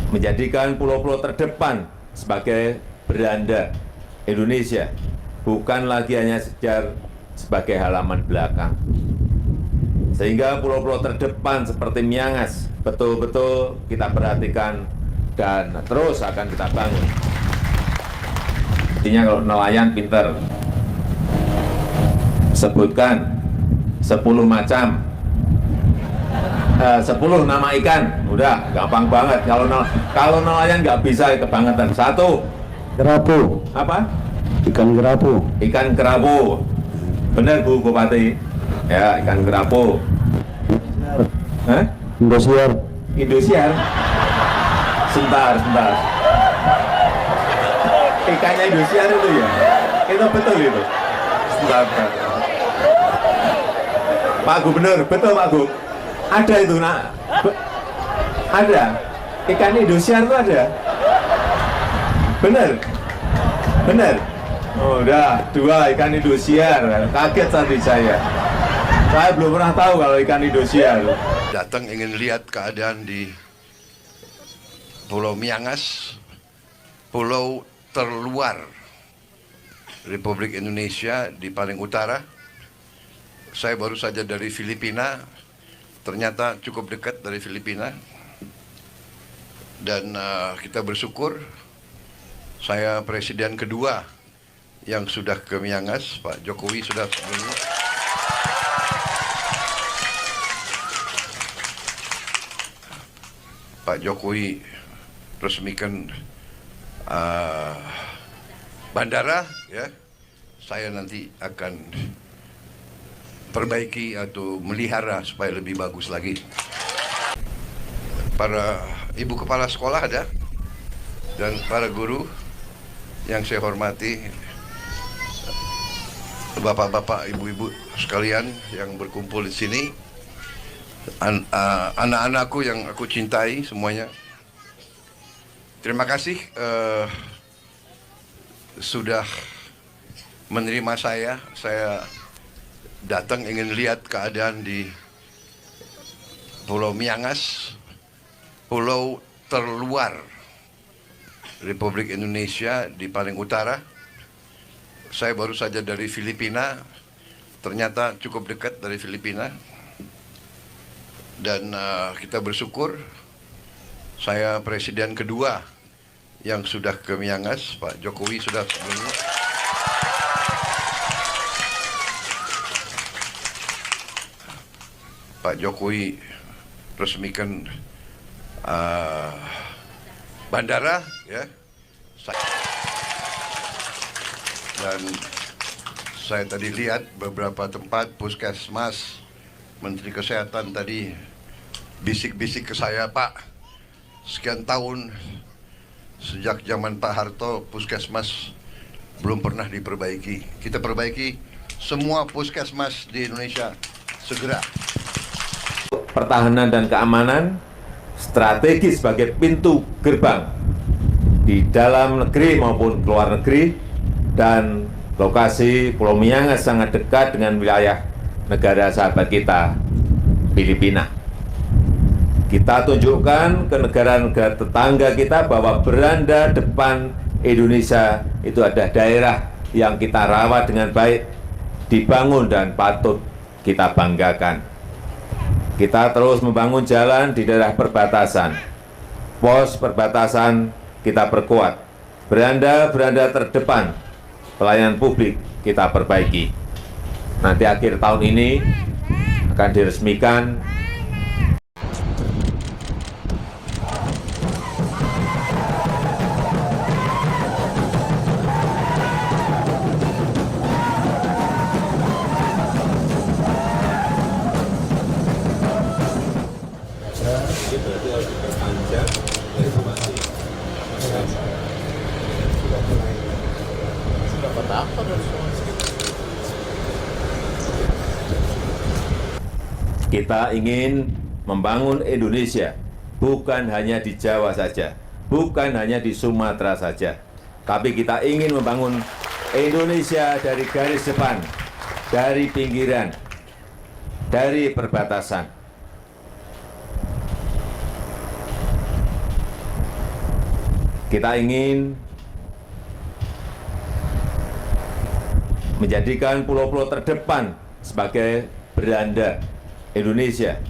menjadikan pulau-pulau terdepan sebagai beranda Indonesia, bukan lagi hanya sekedar sebagai halaman belakang. Sehingga pulau-pulau terdepan seperti Miangas betul-betul kita perhatikan dan terus akan kita bangun. Artinya kalau nelayan pinter, sebutkan 10 macam 10 nama ikan, udah gampang banget. Kalau nelayan nggak bisa kebangetan. 1. Kerapu. Apa? Ikan kerapu. Ikan kerapu. Benar Bu Bupati. Ya, ikan kerapu. Hah? Indosiar. Indosiar. Sebentar. Ikannya Indosiar itu ya? Itu betul itu. Sebentar. Pak Gubernur, betul Pak Gub. Ada itu nak. Ada. Ikan Indosiar itu ada. Benar. Oh, udah 2 ikan Indosiar. Kaget tadi saya. Saya belum pernah tahu kalau ikan Indosiar. Datang ingin lihat keadaan di Pulau Miangas, pulau terluar Republik Indonesia di paling utara. Saya baru saja dari Filipina, ternyata cukup dekat dari Filipina. Dan kita bersyukur, saya presiden kedua yang sudah ke Miangas. Pak Jokowi sudah sebelumnya. Pak Jokowi resmikan bandara, ya. Saya nanti akan perbaiki atau melihara supaya lebih bagus lagi. Para ibu kepala sekolah ada, dan para guru yang saya hormati, bapak-bapak, ibu-ibu sekalian yang berkumpul di sini, anak-anakku yang aku cintai semuanya. Terima kasih sudah menerima saya. Saya datang ingin lihat keadaan di Pulau Miangas, pulau terluar Republik Indonesia di paling utara. Saya baru saja dari Filipina, ternyata cukup dekat dari Filipina. Dan kita bersyukur, saya presiden kedua yang sudah ke Miangas. Pak Jokowi sudah sebelumnya. Pak Jokowi resmikan bandara, ya. Dan saya tadi lihat beberapa tempat puskesmas. Menteri Kesehatan tadi bisik-bisik ke saya, Pak, sekian tahun sejak zaman Pak Harto puskesmas belum pernah diperbaiki. Kita perbaiki semua puskesmas di Indonesia segera. Pertahanan dan keamanan strategi sebagai pintu gerbang di dalam negeri maupun luar negeri, dan lokasi Pulau Miangas sangat dekat dengan wilayah negara sahabat kita, Filipina. Kita tunjukkan ke negara-negara tetangga kita bahwa beranda depan Indonesia itu ada daerah yang kita rawat dengan baik, dibangun dan patut kita banggakan. Kita terus membangun jalan di daerah perbatasan. Pos perbatasan kita perkuat. Beranda-beranda terdepan pelayanan publik kita perbaiki. Nanti akhir tahun ini akan diresmikan kita ingin membangun Indonesia bukan hanya di Jawa saja, bukan hanya di Sumatera saja, tapi kita ingin membangun Indonesia dari garis depan, dari pinggiran, dari perbatasan. Kita ingin menjadikan pulau-pulau terdepan sebagai beranda Indonesia,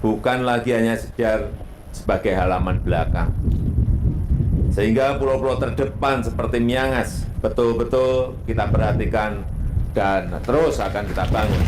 bukan lagi hanya sekedar sebagai halaman belakang. Sehingga pulau-pulau terdepan seperti Miangas betul-betul kita perhatikan dan terus akan kita bangun.